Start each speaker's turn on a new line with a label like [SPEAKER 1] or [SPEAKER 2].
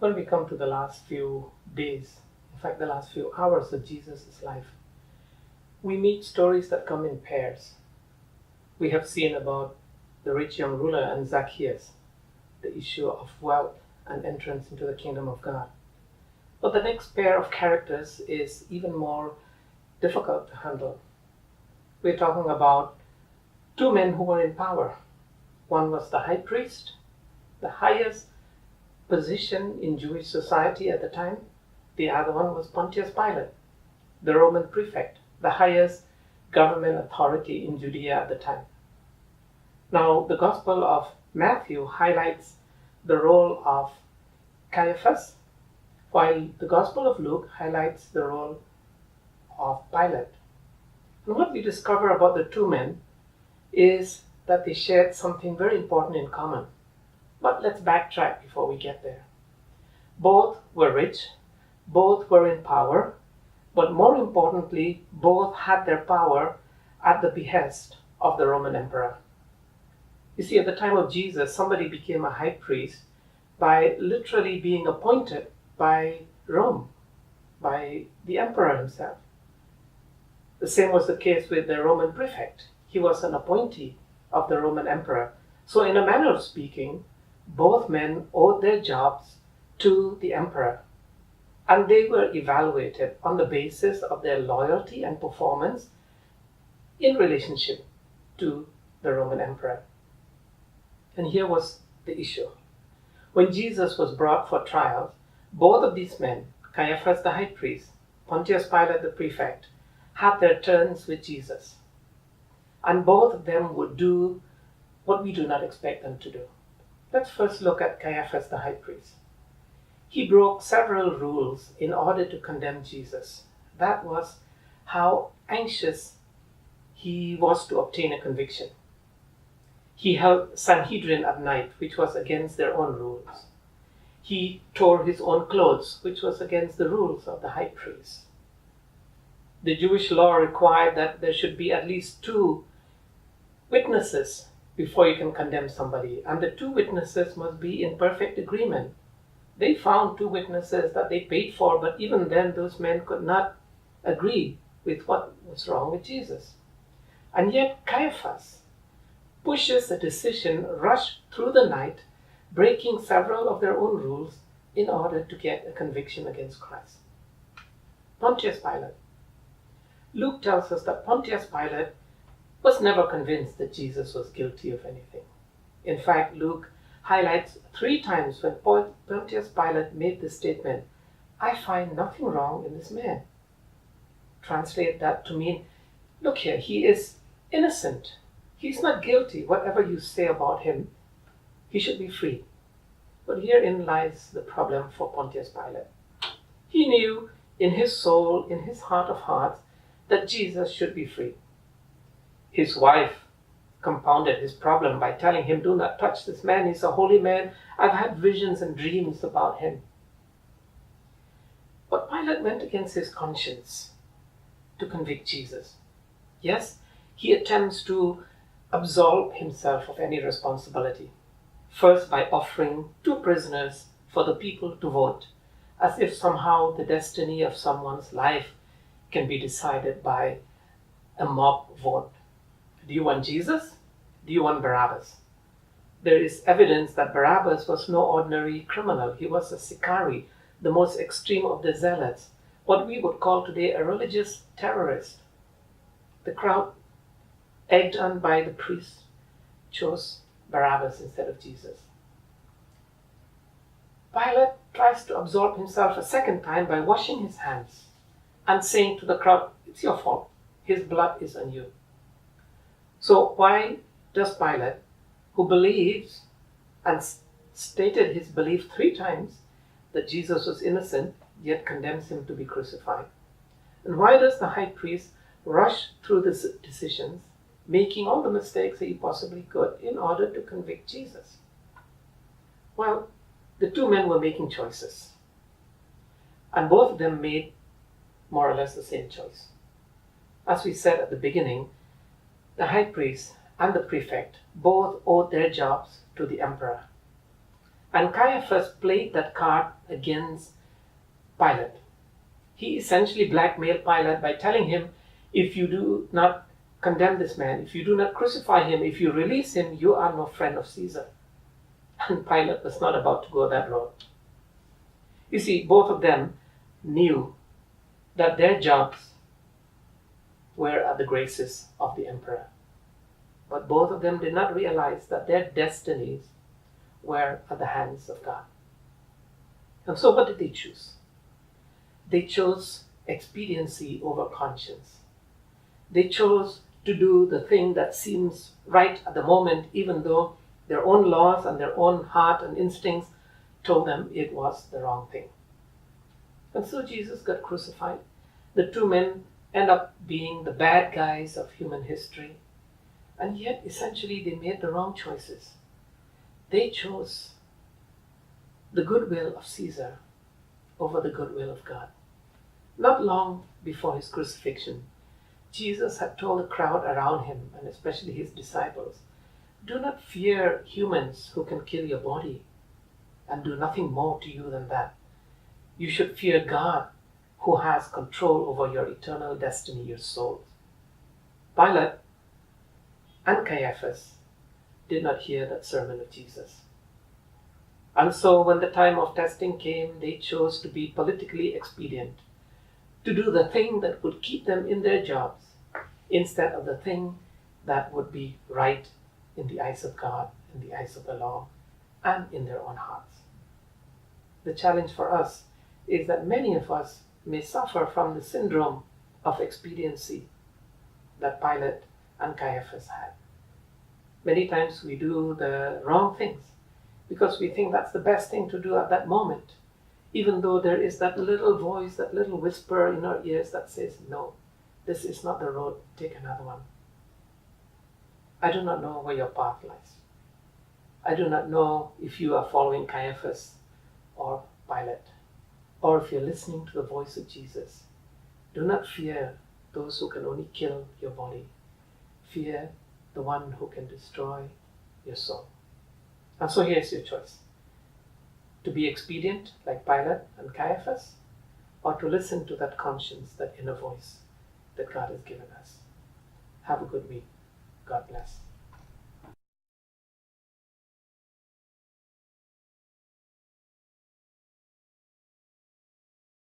[SPEAKER 1] when we come to the last few days, in fact, the last few hours of Jesus' life, we meet stories that come in pairs. We have seen about the rich young ruler and Zacchaeus, the issue of wealth and entrance into the kingdom of God. But the next pair of characters is even more difficult to handle. We're talking about two men who were in power. One was the high priest, the highest position in Jewish society at the time. The other one was Pontius Pilate, the Roman prefect, the highest government authority in Judea at the time. Now, the Gospel of Matthew highlights the role of Caiaphas, while the Gospel of Luke highlights the role of Pilate. And what we discover about the two men is that they shared something very important in common. But let's backtrack before we get there. Both were rich, both were in power, but more importantly, both had their power at the behest of the Roman emperor. You see, at the time of Jesus, somebody became a high priest by literally being appointed by Rome, by the emperor himself. The same was the case with the Roman prefect. He was an appointee of the Roman emperor. So in a manner of speaking, both men owed their jobs to the emperor, and they were evaluated on the basis of their loyalty and performance in relationship to the Roman emperor. And here was the issue. When Jesus was brought for trial, both of these men, Caiaphas the high priest, Pontius Pilate the prefect, had their turns with Jesus. And both of them would do what we do not expect them to do. Let's first look at Caiaphas the high priest. He broke several rules in order to condemn Jesus. That was how anxious he was to obtain a conviction. He held Sanhedrin at night, which was against their own rules. He tore his own clothes, which was against the rules of the high priest. The Jewish law required that there should be at least 2 witnesses before you can condemn somebody, and the 2 witnesses must be in perfect agreement. They found 2 witnesses that they paid for, but even then those men could not agree with what was wrong with Jesus. And yet Caiaphas pushes a decision rushed through the night, breaking several of their own rules in order to get a conviction against Christ. Pontius Pilate. Luke tells us that Pontius Pilate was never convinced that Jesus was guilty of anything. In fact, Luke highlights 3 times when Pontius Pilate made the statement, "I find nothing wrong in this man." Translate that to mean, look here, he is innocent. He's not guilty. Whatever you say about him, he should be free. But herein lies the problem for Pontius Pilate. He knew in his soul, in his heart of hearts, that Jesus should be free. His wife compounded his problem by telling him, "Do not touch this man. He's a holy man. I've had visions and dreams about him." But Pilate went against his conscience to convict Jesus. Yes, he attempts to absolve himself of any responsibility. First by offering 2 prisoners for the people to vote, as if somehow the destiny of someone's life can be decided by a mob vote. Do you want Jesus? Do you want Barabbas? There is evidence that Barabbas was no ordinary criminal. He was a sicari, the most extreme of the zealots, what we would call today a religious terrorist. The crowd, egged on by the priest, chose Barabbas instead of Jesus. Pilate tries to absolve himself a second time by washing his hands and saying to the crowd, "It's your fault. His blood is on you." So why does Pilate, who believes and stated his belief 3 times that Jesus was innocent, yet condemns him to be crucified? And why does the high priest rush through the decisions, making all the mistakes that he possibly could in order to convict Jesus? Well, the 2 men were making choices, and both of them made more or less the same choice. As we said at the beginning, the high priest and the prefect both owed their jobs to the emperor. And Caiaphas played that card against Pilate. He essentially blackmailed Pilate by telling him, if you do not condemn this man, if you do not crucify him, if you release him, you are no friend of Caesar. And Pilate was not about to go that road. You see, both of them knew that their jobs were at the graces of the emperor. But both of them did not realize that their destinies were at the hands of God. And so what did they choose? They chose expediency over conscience. They chose to do the thing that seems right at the moment, even though their own laws and their own heart and instincts told them it was the wrong thing. And so Jesus got crucified. The two men end up being the bad guys of human history. And yet, essentially, they made the wrong choices. They chose the goodwill of Caesar over the goodwill of God. Not long before his crucifixion, Jesus had told the crowd around him, and especially his disciples, do not fear humans who can kill your body and do nothing more to you than that. You should fear God, who has control over your eternal destiny, your souls. Pilate and Caiaphas did not hear that sermon of Jesus. And so when the time of testing came, they chose to be politically expedient, to do the thing that would keep them in their jobs, instead of the thing that would be right in the eyes of God, in the eyes of the law, and in their own hearts. The challenge for us is that many of us may suffer from the syndrome of expediency that Pilate and Caiaphas had. Many times we do the wrong things because we think that's the best thing to do at that moment, even though there is that little voice, that little whisper in our ears that says, no, this is not the road, take another one. I do not know where your path lies. I do not know if you are following Caiaphas or Pilate, or if you're listening to the voice of Jesus. Do not fear those who can only kill your body. Fear the one who can destroy your soul. And so here's your choice. To be expedient like Pilate and Caiaphas, or to listen to that conscience, that inner voice that God has given us. Have a good week. God bless.